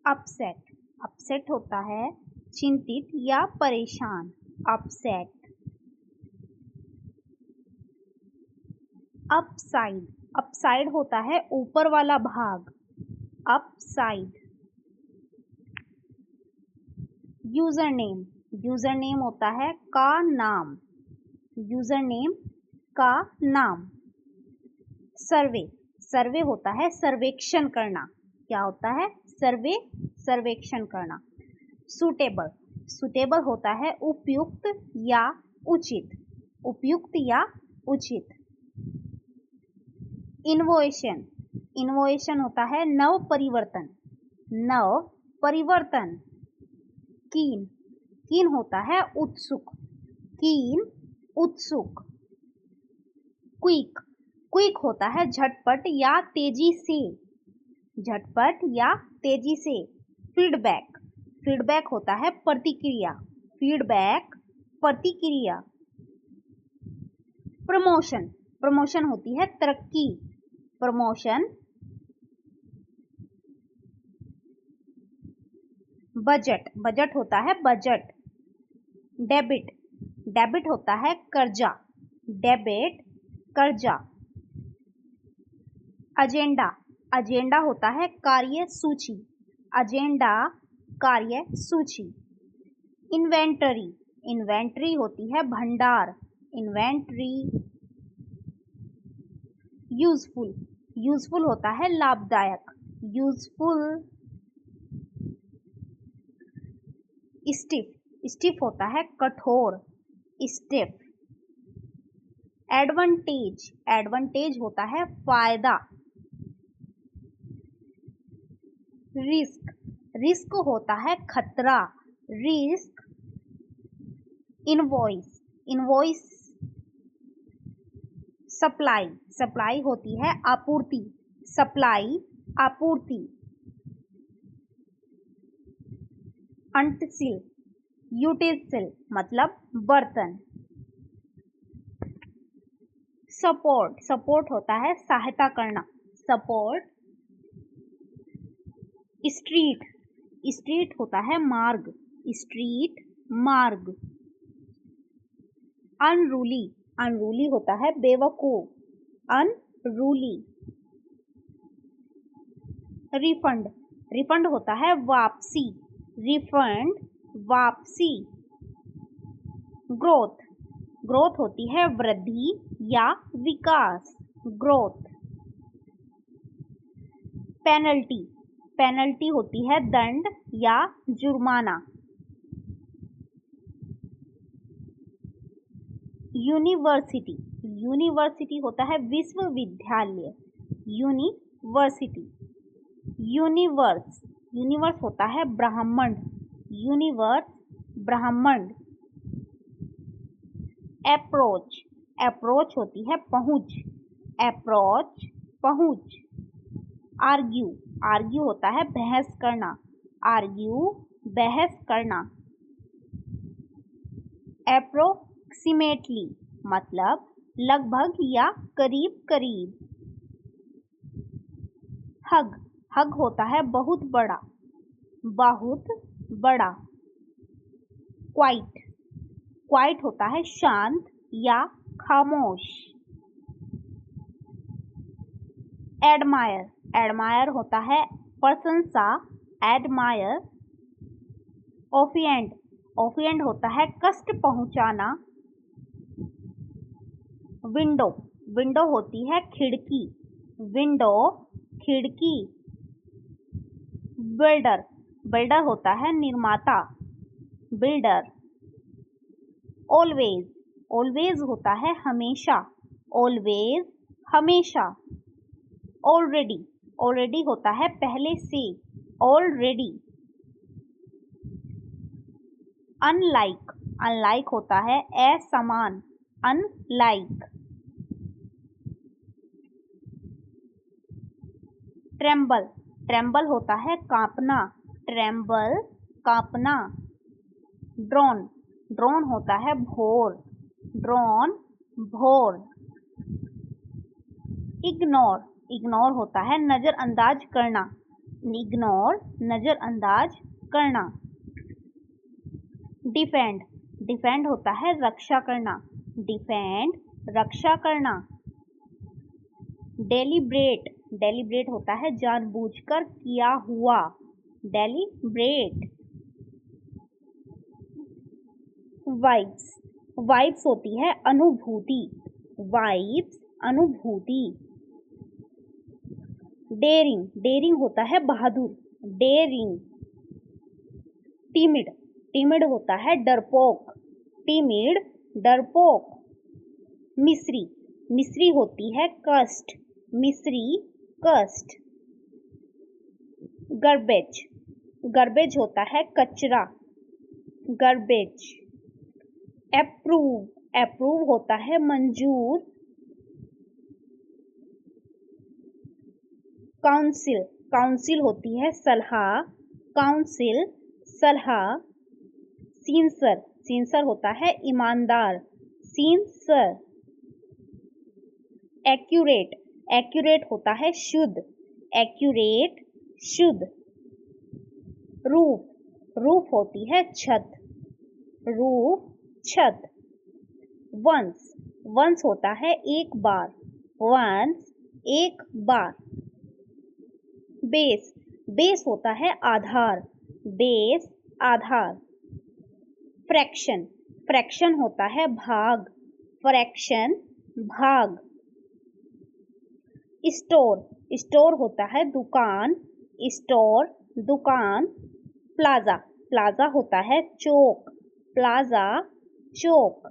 Upset, upset होता है चिंतित या परेशान, अपसेट। अपसाइड, अपसाइड होता है ऊपर वाला भाग, upside. User name, user name होता है का नाम, यूजर नेम का नाम। सर्वे, सर्वे होता है सर्वेक्षण करना, क्या होता है? सर्वे, सर्वेक्षण करना। सुटेबल, सुटेबल होता है उपयुक्त या उचित, उपयुक्त या उचित। इनोवेशन, इनोवेशन होता है नव परिवर्तन, नव परिवर्तन। कीन, कीन होता है उत्सुक, कीन उत्सुक। क्विक, क्विक होता है झटपट या तेजी से, झटपट या तेजी से। फीडबैक, फीडबैक होता है प्रतिक्रिया, फीडबैक प्रतिक्रिया। प्रमोशन, प्रमोशन होती है तरक्की, प्रमोशन। बजट, बजट होता है बजट। डेबिट, डेबिट होता है कर्जा, डेबिट कर्जा। एजेंडा, एजेंडा होता है कार्य सूची, एजेंडा कार्य सूची। इन्वेंटरी, इन्वेंटरी होती है भंडार, इन्वेंटरी। यूजफुल, यूजफुल होता है लाभदायक, यूजफुल। स्टिफ, स्टिफ होता है कठोर, स्टिफ। एडवांटेज, एडवांटेज होता है फायदा। रिस्क, रिस्क होता है खतरा, risk. Invoice, invoice. Supply, supply होती है आपूर्ति, सप्लाई आपूर्ति। अंटसिल, यूटेंसिल मतलब बर्तन। सपोर्ट, सपोर्ट होता है सहायता करना, सपोर्ट। स्ट्रीट, स्ट्रीट होता है मार्ग, स्ट्रीट मार्ग। अनरूली, अनरूली होता है बेवकूफ, अनरूली। रिफंड, रिफंड होता है वापसी, रिफंड वापसी। ग्रोथ, ग्रोथ होती है वृद्धि या विकास, ग्रोथ। पेनल्टी, पेनल्टी होती है दंड या जुर्माना। यूनिवर्सिटी, यूनिवर्सिटी होता है विश्वविद्यालय, यूनिवर्सिटी। यूनिवर्स, यूनिवर्स होता है ब्रह्मांड, यूनिवर्स ब्रह्मांड। अप्रोच, अप्रोच होती है पहुंच, अप्रोच पहुंच। आर्ग्यू, आर्ग्यू होता है बहस करना, आर्ग्यू बहस करना। अप्रोक्सीमेटली मतलब लगभग या करीब करीब। हग, हग होता है बहुत बड़ा, बहुत बड़ा। क्वाइट, क्वाइट होता है शांत या खामोश। एडमायर, एडमायर होता है प्रशंसा, एडमायर। ऑफेंड, ऑफेंड होता है कष्ट पहुंचाना। विंडो, विंडो होती है खिड़की, विंडो खिड़की। बिल्डर, बिल्डर होता है निर्माता, बिल्डर। ऑलवेज, ऑलवेज होता है हमेशा, ऑलवेज हमेशा। ऑलरेडी, ऑलरेडी होता है पहले से, ऑलरेडी। अनलाइक, अनलाइक होता है असमान, अनलाइक। ट्रेम्बल, ट्रेम्बल होता है कांपना, ट्रेम्बल कांपना। ड्रोन, ड्रोन होता है भोर, ड्रोन भोर। इग्नोर, इग्नोर होता है नजरअंदाज करना, इग्नोर, नजरअंदाज करना। डिफेंड, डिफेंड होता है रक्षा करना। डिफेंड, रक्षा करना। डेलिब्रेट, डेलिब्रेट होता है जानबूझकर किया हुआ। डेलिब्रेट। वाइब्स, वाइब्स होती है अनुभूति। वाइब्स, अनुभूति। डेरिंग, डेरिंग होता है बहादुर। डेरिंग। टिमिड, टिमिड होता है डरपोक। टिमिड, डरपोक। मिस्री, मिस्री होती है कष्ट। मिस्री, कष्ट। गार्बेज, गार्बेज होता है कचरा। गार्बेज। अप्रूव, अप्रूव होता है मंजूर। काउंसिल, काउंसिल होती है सलाह। काउंसिल, सलाह। सिंसर, सिंसर होता है ईमानदार। सिंसर। एक्यूरेट, एक्यूरेट होता है शुद्ध। एक्यूरेट, शुद्ध। रूफ, रूफ होती है छत। रूफ, छत। वंस, वंस होता है एक बार। वंस, एक बार। बेस, बेस होता है आधार। बेस, आधार। फ्रैक्शन, फ्रैक्शन होता है भाग। फ्रैक्शन, भाग। स्टोर, स्टोर होता है दुकान। स्टोर, दुकान। प्लाजा, प्लाजा होता है चौक। प्लाजा, चौक।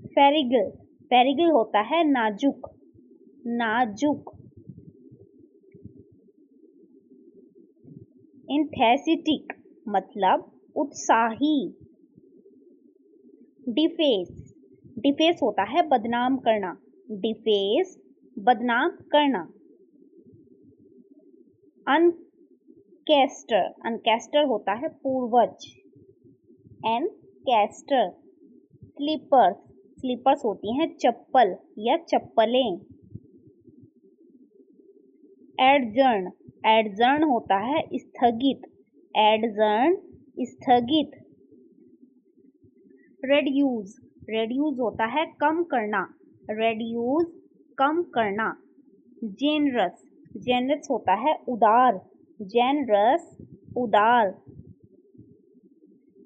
फेरिगल, फेरिगल होता है नाजुक। नाजुक। एंथेसिटिक मतलब उत्साही। डिफेस, डिफेस होता है बदनाम करना। डिफेस, बदनाम करना। अनकेस्टर, अनकेस्टर होता है पूर्वज। एनकेस्टर। स्लीपर्स, स्लीपर्स होती हैं चप्पल या चप्पलें। एडजर्न, एडजर्न होता है स्थगित। एडजर्न, स्थगित। रेड्यूस, रेड्यूस होता है कम करना। रेड्यूस, कम करना। जेनरस, जेनरस होता है उदार। जेनरस, उदार।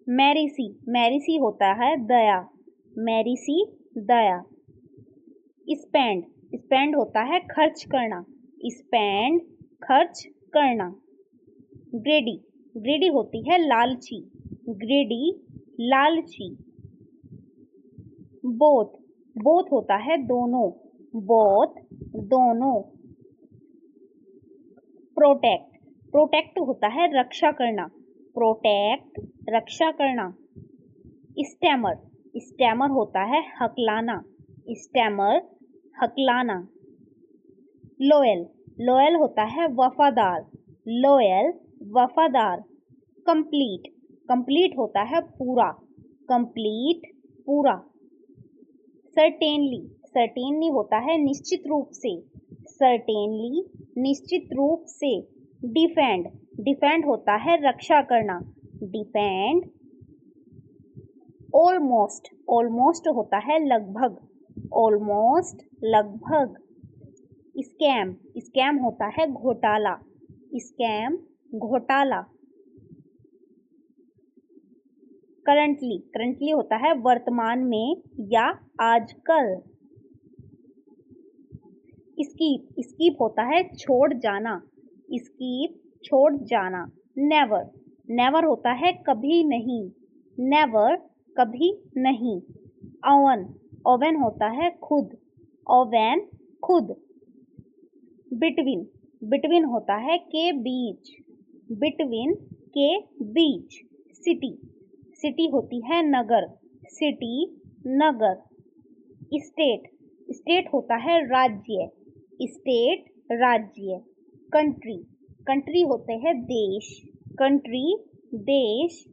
मैरिसी, मैरिसी होता है दया। मैरिसी, दया। स्पेंड, स्पेंड होता है खर्च करना। स्पेंड, खर्च करना। ग्रेडी, ग्रेडी होती है लालची। ग्रेडी, लालची। बोथ, बोथ होता है दोनों। बोथ, दोनों। प्रोटेक्ट, प्रोटेक्ट होता है रक्षा करना। प्रोटेक्ट, रक्षा करना। स्टैमर, स्टैमर होता है हकलाना। स्टैमर, हकलाना। लॉयल, लॉयल होता है वफादार। लॉयल, वफादार। कंप्लीट, कंप्लीट होता है पूरा। कंप्लीट, पूरा। सर्टेनली, सर्टेनली होता है निश्चित रूप से। सर्टेनली, निश्चित रूप से। डिफेंड, डिफेंड होता है रक्षा करना। डिफेंड। ऑलमोस्ट, ऑलमोस्ट होता है लगभग। ऑलमोस्ट, लगभग। स्कैम, स्कैम होता है घोटाला। स्कैम, घोटाला। करंटली, करंटली होता है वर्तमान में या आजकल। स्कीप, स्कीप होता है छोड़ जाना। स्कीप, छोड़ जाना। नेवर, नेवर होता है कभी नहीं। नेवर, कभी नहीं। ओवन, ओवन होता है खुद। ओवन, खुद। बिटवीन, बिटवीन होता है के बीच। बिटवीन, के बीच। सिटी, सिटी होती है नगर। सिटी, नगर। स्टेट, स्टेट होता है राज्य। स्टेट, राज्य। कंट्री, कंट्री होते हैं देश। कंट्री, देश।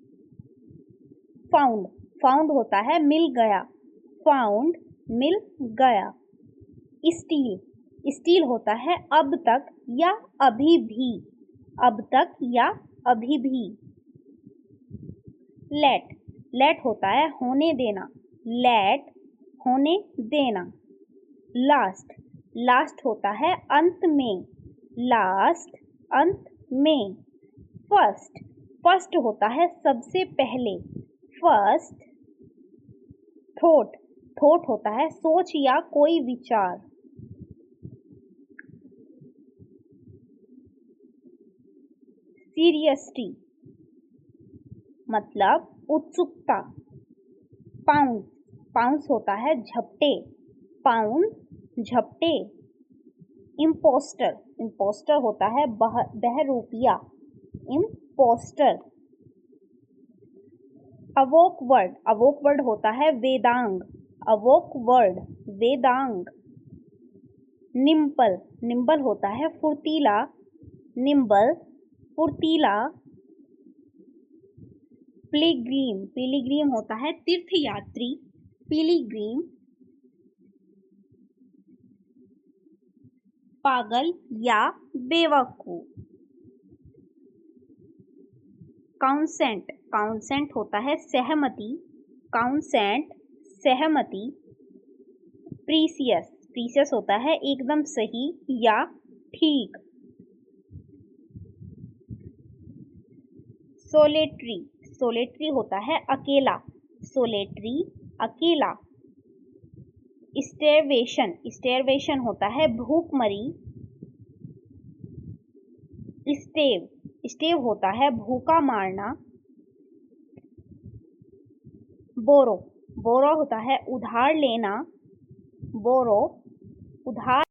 फाउंड, फाउंड होता है मिल गया। फाउंड, मिल गया। स्टील, स्टिल होता है अब तक या अभी भी, अब तक या अभी भी। लेट, लेट होता है होने देना, लेट होने देना। लास्ट, लास्ट होता है अंत में, लास्ट अंत में। फर्स्ट, फर्स्ट होता है सबसे पहले, फर्स्ट। थॉट, थॉट होता है सोच या कोई विचार। सीरियसली मतलब उत्सुकता। पाउंस, पाउंस होता है झपटे, पाउंस झपटे। इम्पोस्टर, इम्पोस्टर होता है बहरूपिया, इम्पोस्टर। अवोक वर्ड, अवोक वर्ड होता है वेदांग, अवोक वर्ड वेदांग। निम्बल, निम्बल होता है फुर्तीला, निम्बल फुर्तीला। पिलिग्रीम, पिलिग्रीम होता है तीर्थयात्री, पिलिग्रीम। पागल या बेवकूफ। काउंसेंट, काउंसेंट होता है सहमति, काउंसेंट सहमति। प्रीसियस, प्रीसियस होता है एकदम सही या ठीक। सोलेटरी, सोलेटरी होता है अकेला, सोलेटरी अकेला। स्टेरवेशन, स्टेरवेशन होता है भूखमरी। स्टेव, स्टेव होता है भूखा मारना। बोरो, बोरो होता है उधार लेना, बोरो उधार